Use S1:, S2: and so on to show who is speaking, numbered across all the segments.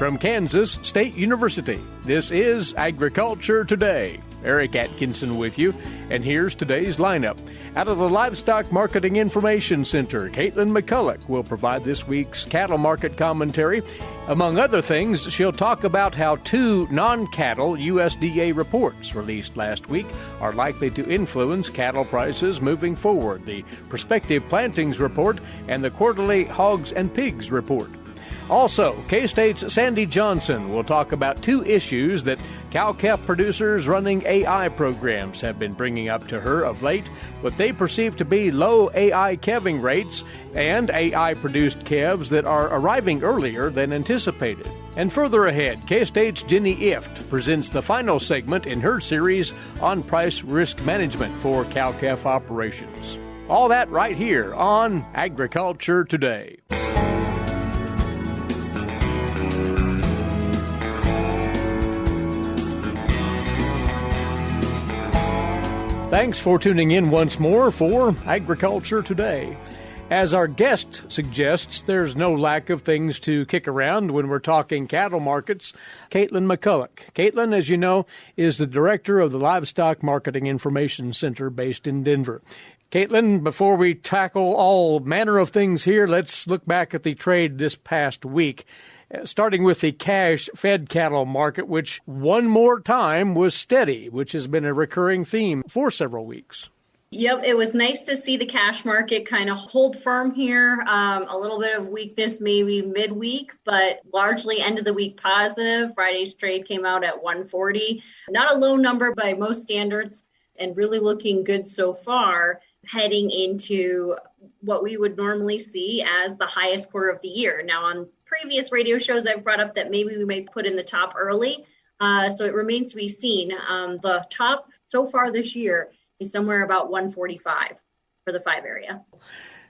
S1: from Kansas State University. This is Agriculture Today. Eric Atkinson with you, and here's today's lineup. Out of the Livestock Marketing Information Center, Katelyn McCullock will provide this week's cattle market commentary. Among other things, she'll talk about how two non-cattle USDA reports released last week are likely to influence cattle prices moving forward, the Prospective Plantings report and the quarterly Hogs-and-Pigs report. Also, K-State's Sandy Johnson will talk about two issues that cow-calf producers running AI programs have been bringing up to her of late, what they perceive to be low AI calving rates and AI-produced calves that are arriving earlier than anticipated. And further ahead, K-State's Jenny Ifft presents the final segment in her series on price risk management for cow-calf operations. All that right here on Agriculture Today. Thanks for tuning in once more for Agriculture Today. As our guest suggests, there's no lack of things to kick around when we're talking cattle markets. Katelyn McCullock. Katelyn, as you know, is the director of the Livestock Marketing Information Center based in Denver. Katelyn, before we tackle all manner of things here, let's look back at the trade this past week. Starting with the cash-fed cattle market, which one more time was steady, which has been a recurring theme for several weeks.
S2: Yep, it was nice to see the cash market kind of hold firm here. A little bit of weakness maybe midweek, but largely end of the week positive. Friday's trade came out at 140. Not a low number by most standards, and really looking good so far, heading into what we would normally see as the highest quarter of the year. Now, on previous radio shows, I've brought up that maybe we may put in the top early, so it remains to be seen. The top so far this year is somewhere about 145 for the 5 area.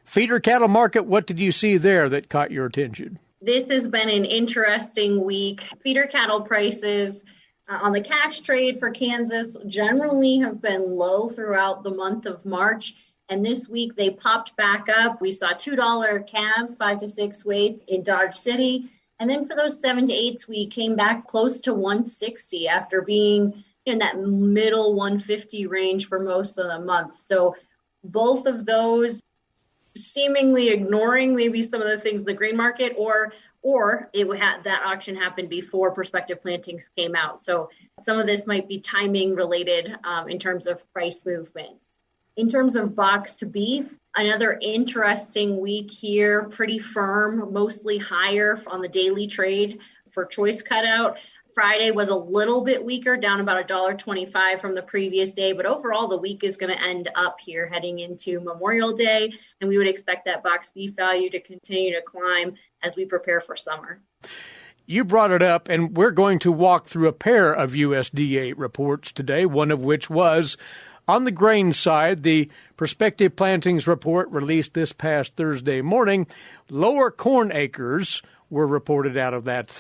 S1: Feeder cattle market, what did you see there that caught your attention?
S2: This has been an interesting week. Feeder cattle prices on the cash trade for Kansas generally have been low throughout the month of March. And this week they popped back up. We saw $2 calves, 5 to 6 weights in Dodge City. And then for those 7 to 8s, we came back close to 160 after being in that middle 150 range for most of the month. So both of those seemingly ignoring maybe some of the things in the grain market, or it would have that auction happened before Prospective Plantings came out. So some of this might be timing related in terms of price movements. In terms of boxed beef, another interesting week here, pretty firm, mostly higher on the daily trade for choice cutout. Friday was a little bit weaker, down about $1.25 from the previous day, but overall the week is going to end up here heading into Memorial Day, and we would expect that boxed beef value to continue to climb as we prepare for summer.
S1: You brought it up, and we're going to walk through a pair of USDA reports today, one of which was on the grain side, the Prospective Plantings report released this past Thursday morning. Lower corn acres were reported out of that.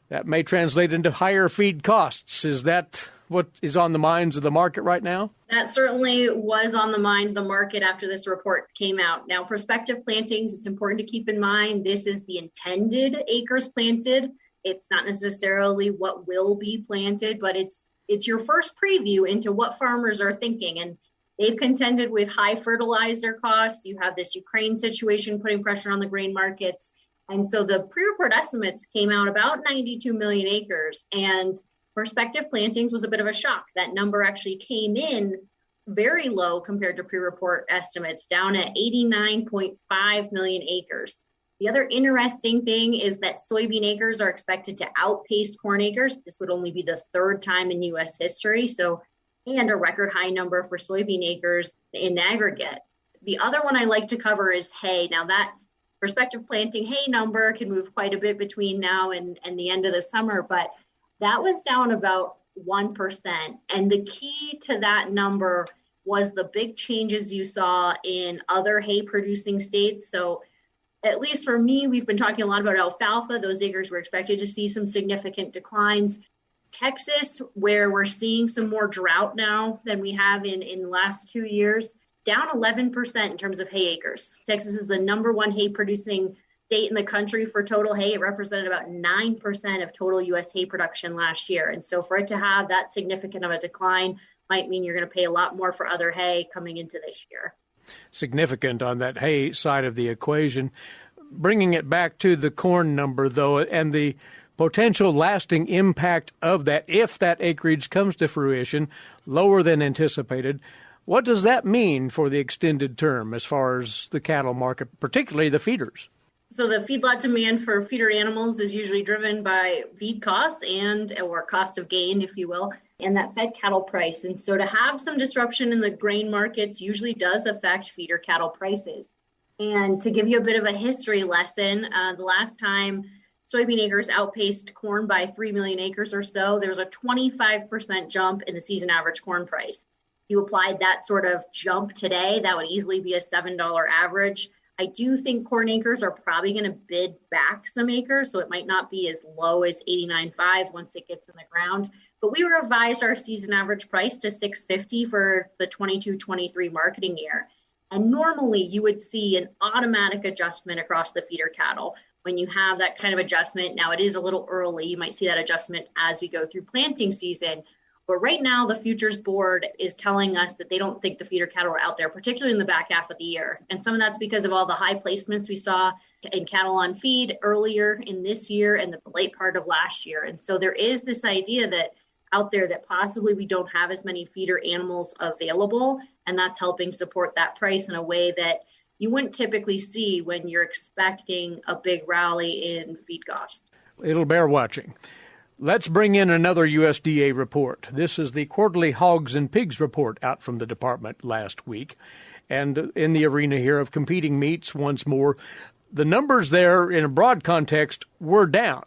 S1: That may translate into higher feed costs. Is that what is on the minds of the market right now?
S2: That certainly was on the mind of the market after this report came out. Now, Prospective Plantings, it's important to keep in mind, this is the intended acres planted. It's not necessarily what will be planted, but it's your first preview into what farmers are thinking. And they've contended with high fertilizer costs. You have this Ukraine situation putting pressure on the grain markets. And so the pre-report estimates came out about 92 million acres. And Prospective Plantings was a bit of a shock. That number actually came in very low compared to pre-report estimates, down at 89.5 million acres. The other interesting thing is that soybean acres are expected to outpace corn acres. This would only be the third time in U.S. history, and a record high number for soybean acres in aggregate. The other one I like to cover is hay. Now, that Prospective Planting hay number can move quite a bit between now and the end of the summer, but that was down about 1%. And the key to that number was the big changes you saw in other hay producing states. So at least for me, we've been talking a lot about alfalfa. Those acres were expected to see some significant declines. Texas, where we're seeing some more drought now than we have in the last 2 years, down 11% in terms of hay acres. Texas is the number one hay producing state in the country for total hay. It represented about 9% of total U.S. hay production last year. And so for it to have that significant of a decline might mean you're going to pay a lot more for other hay coming into this year.
S1: Significant on that hay side of the equation. Bringing it back to the corn number, though, and the potential lasting impact of that, if that acreage comes to fruition, lower than anticipated, what does that mean for the extended term as far as the cattle market, particularly the feeders?
S2: So the feedlot demand for feeder animals is usually driven by feed costs or cost of gain, if you will, and that fed cattle price. And so to have some disruption in the grain markets usually does affect feeder cattle prices. And to give you a bit of a history lesson, the last time soybean acres outpaced corn by 3 million acres or so, there was a 25% jump in the season average corn price. If you applied that sort of jump today, that would easily be a $7 average. I do think corn acres are probably going to bid back some acres, so it might not be as low as 89.5 once it gets in the ground. But we revised our season average price to $6.50 for the 22-23 marketing year. And normally you would see an automatic adjustment across the feeder cattle when you have that kind of adjustment. Now it is a little early. You might see that adjustment as we go through planting season. But right now, the futures board is telling us that they don't think the feeder cattle are out there, particularly in the back half of the year. And some of that's because of all the high placements we saw in cattle on feed earlier in this year and the late part of last year. And so there is this idea that out there that possibly we don't have as many feeder animals available, and that's helping support that price in a way that you wouldn't typically see when you're expecting a big rally in feed costs.
S1: It'll bear watching. Let's bring in another USDA report. This is the quarterly Hogs-and-Pigs report out from the department last week. And in the arena here of competing meats, once more, the numbers there in a broad context were down.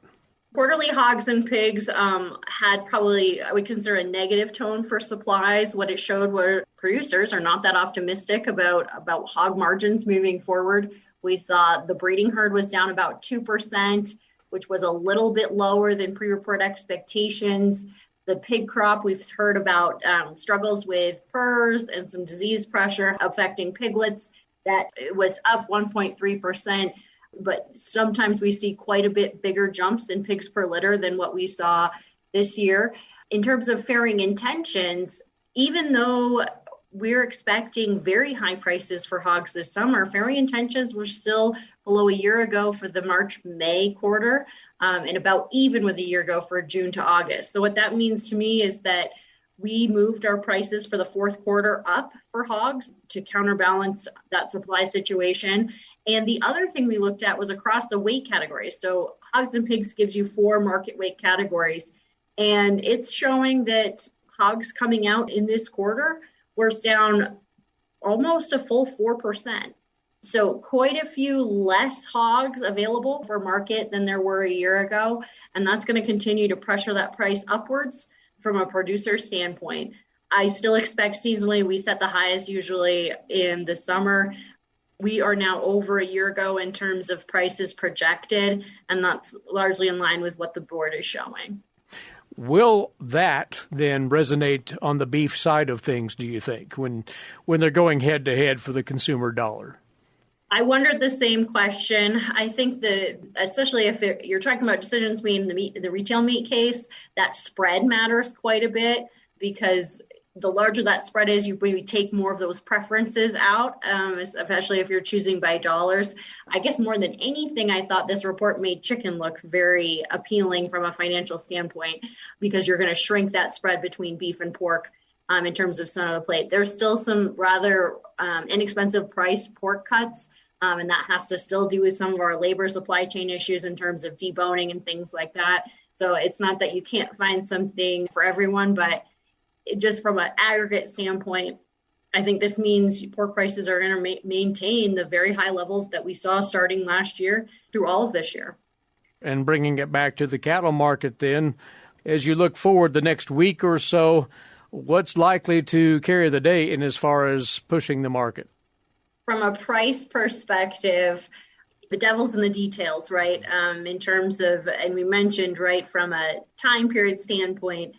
S2: Quarterly Hogs-and-Pigs had probably, I would consider, a negative tone for supplies. What it showed were producers are not that optimistic about hog margins moving forward. We saw the breeding herd was down about 2%. Which was a little bit lower than pre-report expectations. The pig crop, we've heard about struggles with PRRS and some disease pressure affecting piglets. That was up 1.3%, but sometimes we see quite a bit bigger jumps in pigs per litter than what we saw this year. In terms of farrowing intentions, even though we're expecting very high prices for hogs this summer, farrowing intentions were still below a year ago for the March-May quarter, and about even with a year ago for June to August. So what that means to me is that we moved our prices for the fourth quarter up for hogs to counterbalance that supply situation. And the other thing we looked at was across the weight categories. So Hogs-and-Pigs gives you 4 market weight categories, and it's showing that hogs coming out in this quarter were down almost a full 4%. So quite a few less hogs available for market than there were a year ago. And that's going to continue to pressure that price upwards from a producer standpoint. I still expect seasonally we set the highest usually in the summer. We are now over a year ago in terms of prices projected, and that's largely in line with what the board is showing.
S1: Will that then resonate on the beef side of things, do you think, when they're going head-to-head for the consumer dollar?
S2: I wondered the same question. I think that, especially if you're talking about decisions between the retail meat case, that spread matters quite a bit, because the larger that spread is, you maybe take more of those preferences out, especially if you're choosing by dollars. I guess more than anything, I thought this report made chicken look very appealing from a financial standpoint, because you're going to shrink that spread between beef and pork in terms of center of the plate. There's still some rather inexpensive price pork cuts, and that has to still do with some of our labor supply chain issues in terms of deboning and things like that. So it's not that you can't find something for everyone, but just from an aggregate standpoint, I think this means pork prices are going to maintain the very high levels that we saw starting last year through all of this year.
S1: And bringing it back to the cattle market then, as you look forward the next week or so, what's likely to carry the day in as far as pushing the market?
S2: From a price perspective, the devil's in the details, right? In terms of, and we mentioned, right, from a time period standpoint,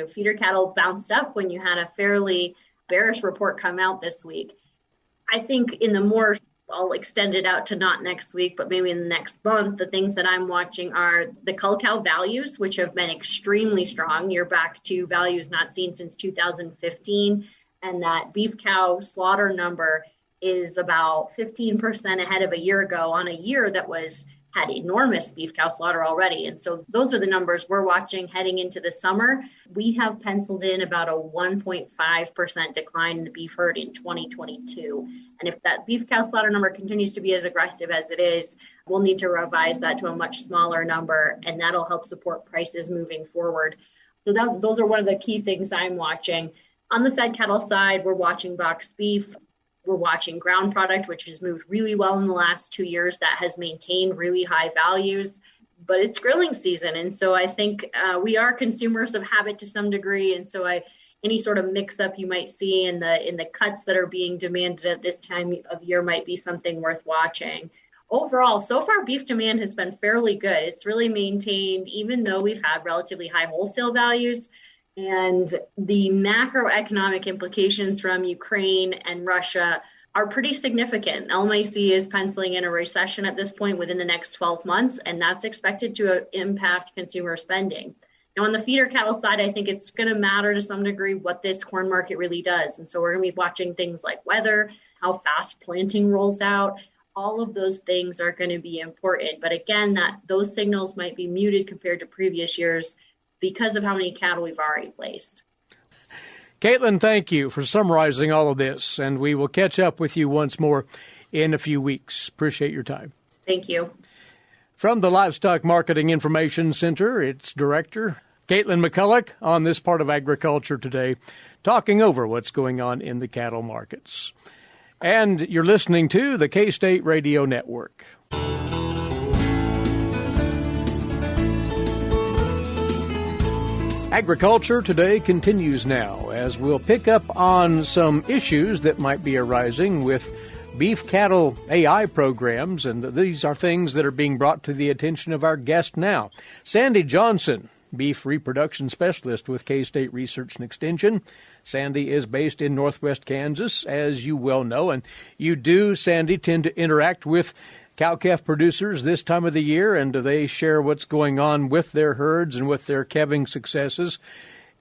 S2: feeder cattle bounced up when you had a fairly bearish report come out this week. I think in the more I'll extend it out to not next week, but maybe in the next month. The things that I'm watching are the cull cow values, which have been extremely strong. You're back to values not seen since 2015. And that beef cow slaughter number is about 15% ahead of a year ago on a year that had enormous beef cow slaughter already. And so those are the numbers we're watching heading into the summer. We have penciled in about a 1.5% decline in the beef herd in 2022. And if that beef cow slaughter number continues to be as aggressive as it is, we'll need to revise that to a much smaller number, and that'll help support prices moving forward. So those are one of the key things I'm watching. On the fed cattle side, we're watching box beef. We're watching ground product, which has moved really well in the last 2 years. That has maintained really high values, but it's grilling season. And so I think we are consumers of habit to some degree. And so any sort of mix up you might see in the cuts that are being demanded at this time of year might be something worth watching. Overall, so far, beef demand has been fairly good. It's really maintained, even though we've had relatively high wholesale values. And the macroeconomic implications from Ukraine and Russia are pretty significant. LMIC is penciling in a recession at this point within the next 12 months, and that's expected to impact consumer spending. Now, on the feeder cattle side, I think it's going to matter to some degree what this corn market really does. And so we're going to be watching things like weather, how fast planting rolls out. All of those things are going to be important. But again, those signals might be muted compared to previous years because of how many cattle we've already placed.
S1: Katelyn, thank you for summarizing all of this, and we will catch up with you once more in a few weeks. Appreciate your time.
S2: Thank you.
S1: From the Livestock Marketing Information Center, its director, Katelyn McCullock, on this part of Agriculture Today, talking over what's going on in the cattle markets. And you're listening to the K-State Radio Network. Agriculture Today continues now, as we'll pick up on some issues that might be arising with beef cattle AI programs, and these are things that are being brought to the attention of our guest now. Sandy Johnson, beef reproduction specialist with K-State Research and Extension. Sandy is based in Northwest Kansas, as you well know, and you do, Sandy, tend to interact with cow-calf producers this time of the year, and they share what's going on with their herds and with their calving successes.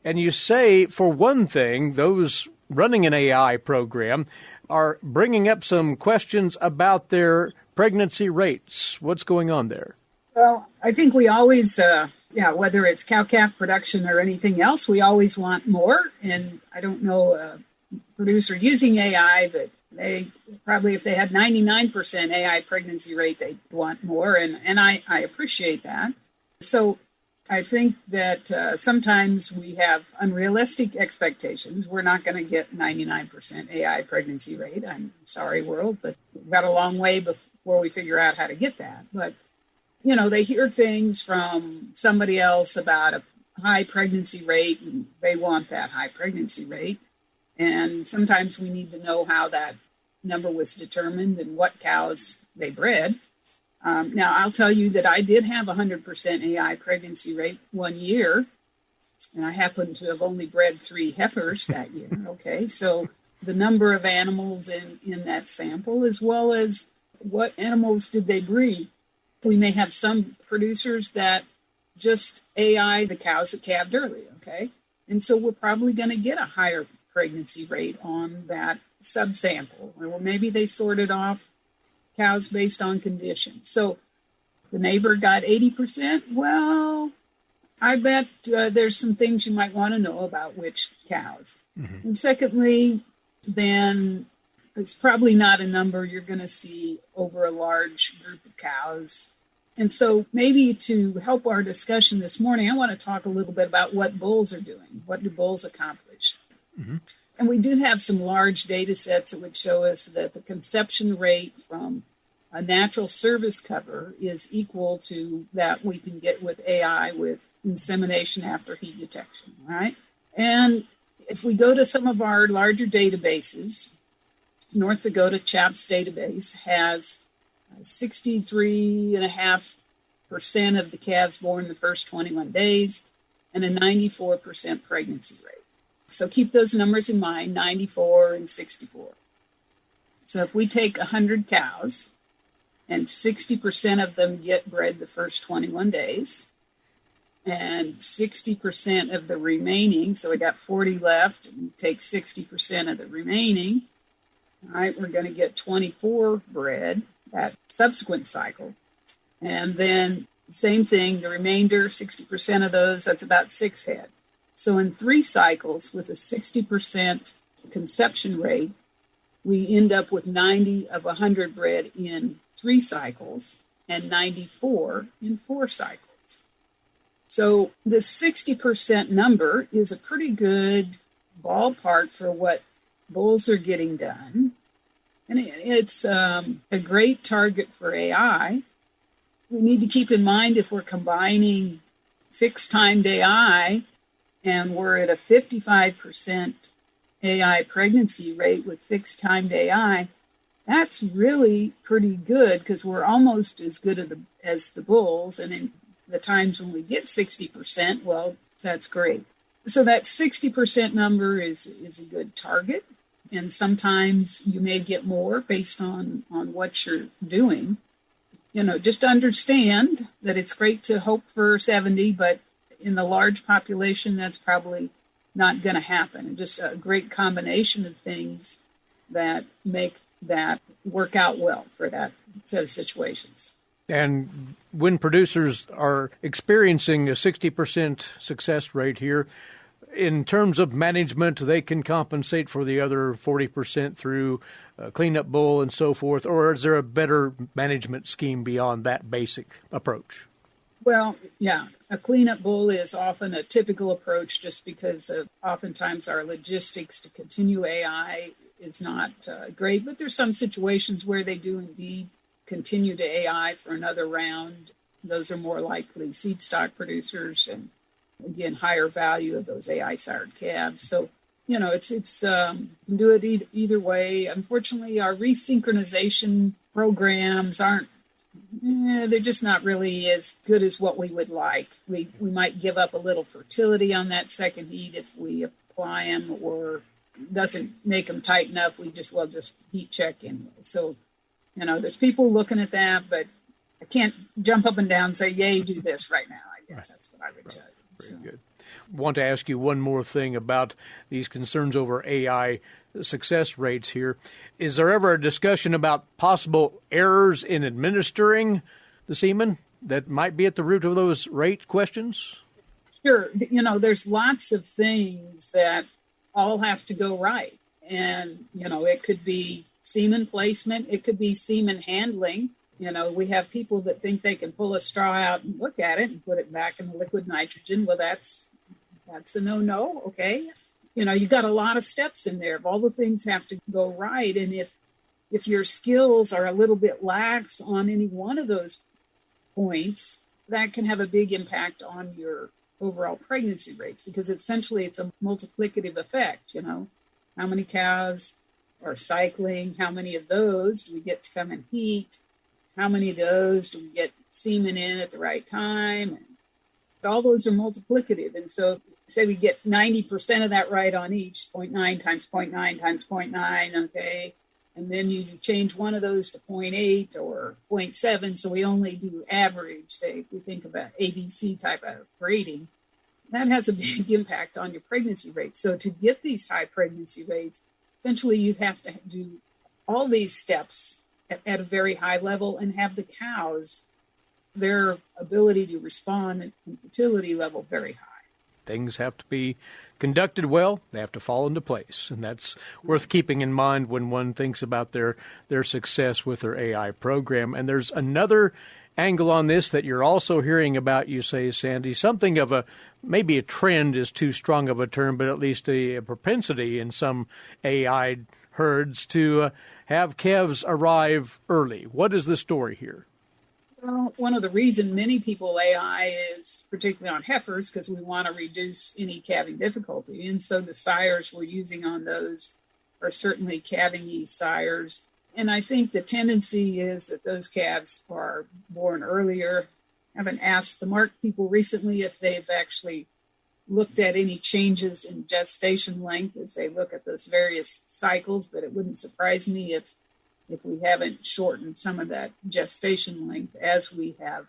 S1: And you say, for one thing, those running an AI program are bringing up some questions about their pregnancy rates. What's going on there?
S3: Well, I think we always, whether it's cow-calf production or anything else, we always want more. And I don't know a producer using AI that they probably, if they had 99% AI pregnancy rate, they'd want more. And I appreciate that. So I think that sometimes we have unrealistic expectations. We're not going to get 99% AI pregnancy rate. I'm sorry, world, but we've got a long way before we figure out how to get that. But, you know, they hear things from somebody else about a high pregnancy rate, and they want that high pregnancy rate. And sometimes we need to know how that number was determined and what cows they bred. Now, I'll tell you that I did have 100% AI pregnancy rate 1 year, and I happened to have only bred 3 heifers that year. Okay, so the number of animals in that sample, as well as what animals did they breed. We may have some producers that just AI the cows that calved early, okay? And so we're probably going to get a higher pregnancy rate on that subsample, or maybe they sorted off cows based on condition. So the neighbor got 80%. Well, I bet there's some things you might want to know about which cows. Mm-hmm. And secondly, then it's probably not a number you're going to see over a large group of cows. And so maybe to help our discussion this morning, I want to talk a little bit about what bulls are doing. What do bulls accomplish? Mm-hmm. And we do have some large data sets that would show us that the conception rate from a natural service cover is equal to that we can get with AI with insemination after heat detection, right? And if we go to some of our larger databases, North Dakota CHAPS database has 63.5% of the calves born the first 21 days and a 94% pregnancy rate. So keep those numbers in mind, 94 and 64. So if we take 100 cows and 60% of them get bred the first 21 days, and 60% of the remaining, so we got 40 left, and take 60% of the remaining, all right, we're going to get 24 bred that subsequent cycle. And then same thing, the remainder, 60% of those, that's about 6 head. So in 3 cycles with a 60% conception rate, we end up with 90 of 100 bred in 3 cycles and 94 in 4 cycles. So the 60% number is a pretty good ballpark for what bulls are getting done. And it's a great target for AI. We need to keep in mind if we're combining fixed timed AI and we're at a 55% AI pregnancy rate with fixed timed AI, that's really pretty good because we're almost as good as the bulls. And in the times when we get 60%, well, that's great. So that 60% number is a good target. And sometimes you may get more based on what you're doing. You know, just understand that it's great to hope for 70, but in the large population, that's probably not going to happen. And just a great combination of things that make that work out well for that set of situations.
S1: And when producers are experiencing a 60% success rate here, in terms of management, they can compensate for the other 40% through cleanup bull and so forth, or is there a better management scheme beyond that basic approach?
S3: Well, yeah, a cleanup bull is often a typical approach just because oftentimes our logistics to continue AI is not great, but there's some situations where they do indeed continue to AI for another round. Those are more likely seed stock producers and, again, higher value of those AI sired calves. So, you know, it's you can do it either way. Unfortunately, our resynchronization programs they're just not really as good as what we would like. We might give up a little fertility on that second heat if we apply them, or doesn't make them tight enough. We just heat check anyway. So, you know, there's people looking at that, but I can't jump up and down and say, yay, do this right now. I guess that's what I would tell you.
S1: Very good. Want to ask you one more thing about these concerns over AI success rates here. Is there ever a discussion about possible errors in administering the semen that might be at the root of those rate questions?
S3: Sure. You know, there's lots of things that all have to go right. And, you know, it could be semen placement. It could be semen handling. You know, we have people that think they can pull a straw out and look at it and put it back in the liquid nitrogen. Well, that's a no-no, okay? You know, you got a lot of steps in there. All the things have to go right. And if your skills are a little bit lax on any one of those points, that can have a big impact on your overall pregnancy rates, because essentially it's a multiplicative effect. You know, how many cows are cycling? How many of those do we get to come and heat? How many of those do we get semen in at the right time? And all those are multiplicative. And so say we get 90% of that right on each, 0.9 times 0.9 times 0.9, okay? And then you change one of those to 0.8 or 0.7, so we only do average, say, if we think about ABC type of grading. That has a big impact on your pregnancy rate. So to get these high pregnancy rates, essentially you have to do all these steps at a very high level and have the cows, their ability to respond and fertility level very high.
S1: Things have to be conducted well. They have to fall into place. And that's worth keeping in mind when one thinks about their success with their AI program. And there's another angle on this that you're also hearing about, you say, Sandy, something of maybe a trend is too strong of a term, but at least a propensity in some AI herds to have calves arrive early. What is the story here?
S3: Well, one of the reasons many people AI is particularly on heifers because we want to reduce any calving difficulty. And so the sires we're using on those are certainly calving sires. And I think the tendency is that those calves are born earlier. I haven't asked the mark people recently if they've actually looked at any changes in gestation length as they look at those various cycles, but it wouldn't surprise me if if we haven't shortened some of that gestation length as we have,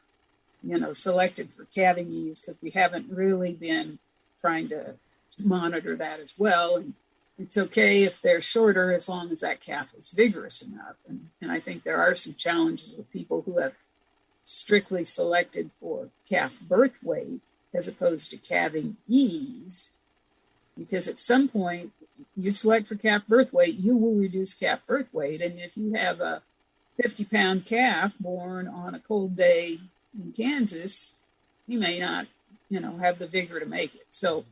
S3: selected for calving ease, because we haven't really been trying to monitor that as well. And it's okay if they're shorter as long as that calf is vigorous enough. And I think there are some challenges with people who have strictly selected for calf birth weight as opposed to calving ease, because at some point you select for calf birth weight, you will reduce calf birth weight. And if you have a 50-pound calf born on a cold day in Kansas, he may not, have the vigor to make it. So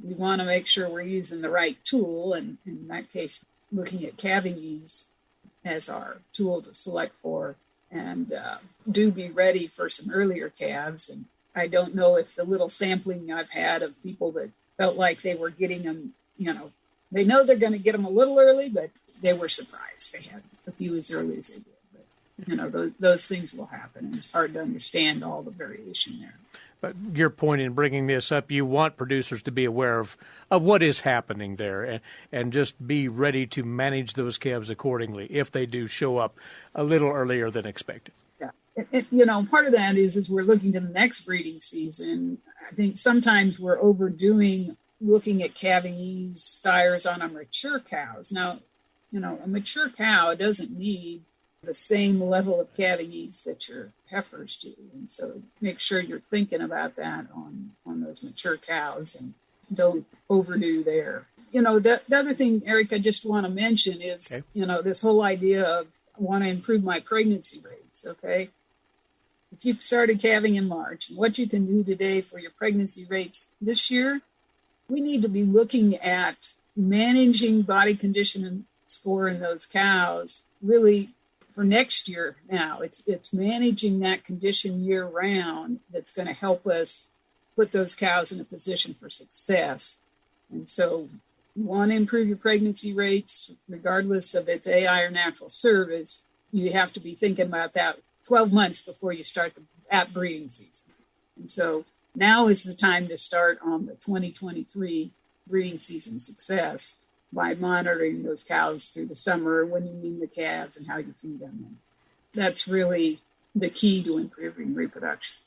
S3: we want to make sure we're using the right tool, and in that case, looking at calving ease as our tool to select for, and do be ready for some earlier calves. And I don't know if the little sampling I've had of people that felt like they were getting them, they know they're going to get them a little early, but they were surprised they had a few as early as they did. But, those things will happen, and it's hard to understand all the variation there.
S1: But your point in bringing this up, you want producers to be aware of what is happening there and just be ready to manage those calves accordingly if they do show up a little earlier than expected.
S3: Yeah. Part of that is we're looking to the next breeding season. I think sometimes we're overdoing looking at calving ease sires on our mature cows. Now, a mature cow doesn't need the same level of calving ease that your heifers do. And so make sure you're thinking about that on those mature cows and don't overdo there. The other thing, Eric, I just want to mention is, okay, this whole idea of I want to improve my pregnancy rates, okay? If you started calving in March, and what you can do today for your pregnancy rates this year, we need to be looking at managing body condition score in those cows really for next year. Now it's managing that condition year round that's going to help us put those cows in a position for success. And so you want to improve your pregnancy rates regardless of its AI or natural service. You have to be thinking about that 12 months before you start the breeding season. And so now is the time to start on the 2023 breeding season success by monitoring those cows through the summer, when you wean the calves and how you feed them. And that's really the key to improving reproduction.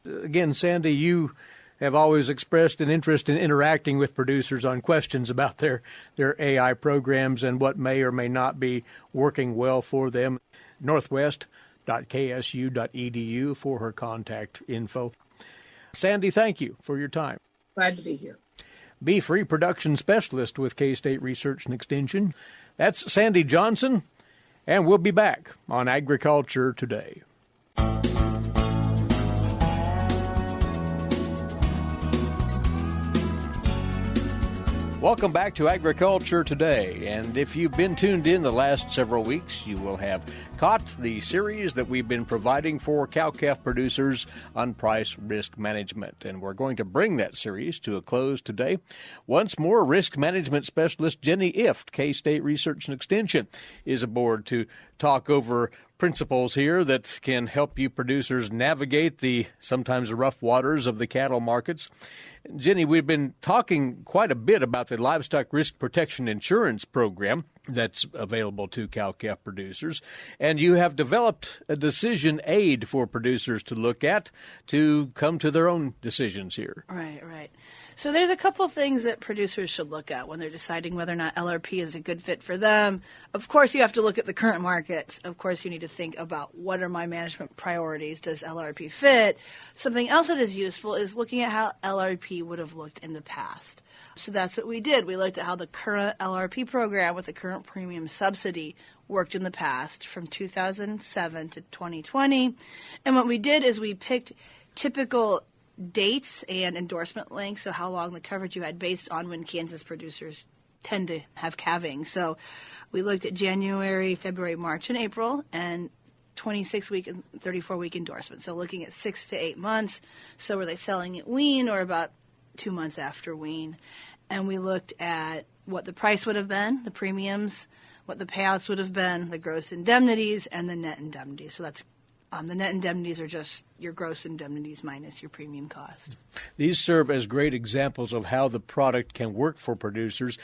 S1: Again, Sandy, you have always expressed an interest in interacting with producers on questions about their AI programs and what may or may not be working well for them. Northwest.ksu.edu for her contact info. Sandy, thank you for your time.
S3: Glad to be here.
S1: Beef Reproduction Specialist with K-State Research and Extension. That's Sandy Johnson, and we'll be back on Agriculture Today. Welcome back to Agriculture Today, and if you've been tuned in the last several weeks, you will have caught the series that we've been providing for cow-calf producers on price risk management, and we're going to bring that series to a close today. Once more, risk management specialist Jenny Ifft, K-State Research and Extension, is aboard to talk over principles here that can help you producers navigate the sometimes rough waters of the cattle markets. Jenny, we've been talking quite a bit about the Livestock Risk Protection insurance program that's available to cow-calf producers, and you have developed a decision aid for producers to look at to come to their own decisions here.
S4: Right. So there's a couple things that producers should look at when they're deciding whether or not LRP is a good fit for them. Of course, you have to look at the current markets. Of course, you need to think about what are my management priorities? Does LRP fit? Something else that is useful is looking at how LRP would have looked in the past. So that's what we did. We looked at how the current LRP program with the current premium subsidy worked in the past from 2007 to 2020. And what we did is we picked typical dates and endorsement lengths, so how long the coverage you had based on when Kansas producers tend to have calving. So we looked at January, February, March, and April, and 26-week and 34-week endorsements. So looking at 6 to 8 months. So were they selling at wean or about 2 months after wean? And we looked at what the price would have been, the premiums, what the payouts would have been, the gross indemnities, and the net indemnities. So that's the net indemnities are just your gross indemnities minus your premium cost.
S1: These serve as great examples of how the product can work for producers.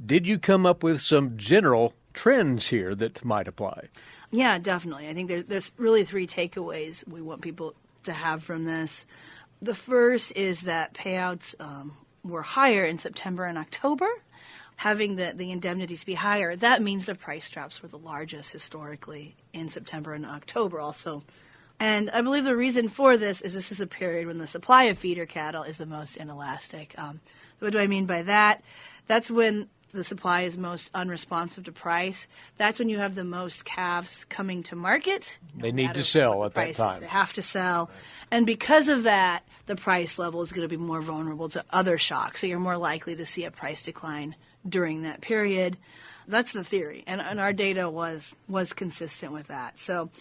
S1: Did you come up with some general trends here that might apply.
S4: Yeah, definitely. I think there's really 3 takeaways we want people to have from this. The first is that payouts were higher in September and October. Having the indemnities be higher, that means the price drops were the largest historically in September and October also. And I believe the reason for this is a period when the supply of feeder cattle is the most inelastic. So what do I mean by that? That's when the supply is most unresponsive to price. That's when you have the most calves coming to market.
S1: They need to sell at that time.
S4: They have to sell. And because of that, the price level is going to be more vulnerable to other shocks. So you're more likely to see a price decline during that period. That's the theory. And our data was consistent with that. So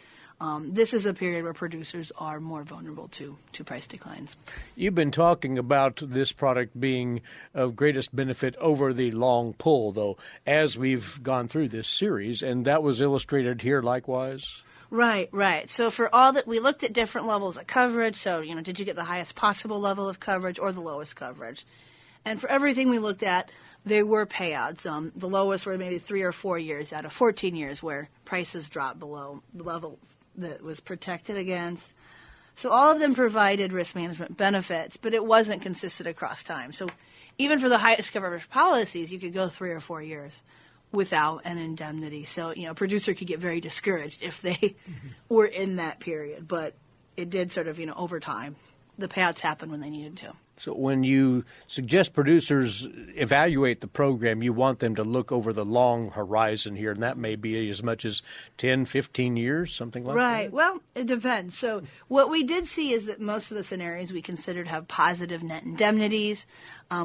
S4: this is a period where producers are more vulnerable to price declines.
S1: You've been talking about this product being of greatest benefit over the long pull, though, as we've gone through this series, and that was illustrated here likewise?
S4: Right. So for all that, we looked at different levels of coverage. So, did you get the highest possible level of coverage or the lowest coverage? And for everything we looked at, there were payouts. The lowest were maybe 3 or 4 years out of 14 years where prices dropped below the level that was protected against. So all of them provided risk management benefits, but it wasn't consistent across time. So even for the highest coverage policies, you could go 3 or 4 years without an indemnity. So, a producer could get very discouraged if they were in that period. But it did sort of, over time, the payouts happened when they needed to.
S1: So when you suggest producers evaluate the program, you want them to look over the long horizon here, and that may be as much as 10, 15 years, something like that?
S4: Right. Well, it depends. So what we did see is that most of the scenarios we considered have positive net indemnities,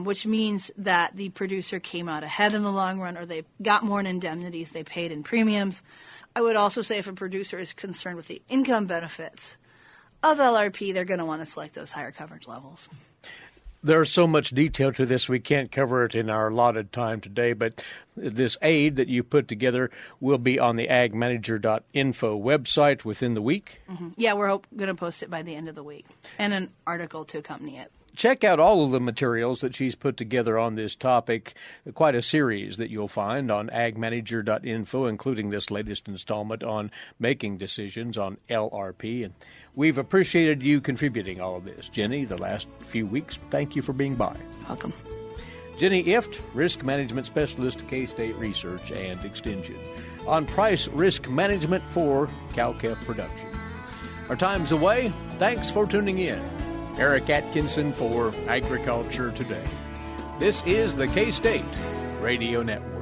S4: which means that the producer came out ahead in the long run, or they got more in indemnities they paid in premiums. I would also say if a producer is concerned with the income benefits of LRP, they're going to want to select those higher coverage levels.
S1: There's so much detail to this, we can't cover it in our allotted time today, but this aid that you put together will be on the agmanager.info website within the week.
S4: Mm-hmm. Yeah, we're going to post it by the end of the week, and an article to accompany it.
S1: Check out all of the materials that she's put together on this topic, quite a series that you'll find on agmanager.info, including this latest installment on making decisions on LRP. And we've appreciated you contributing all of this, Jenny, the last few weeks. Thank you for being by.
S4: Welcome.
S1: Jenny Ifft, Risk Management Specialist, K-State Research and Extension, on price risk management for cow-calf production. Our time's away. Thanks for tuning in. Eric Atkinson for Agriculture Today. This is the K-State Radio Network.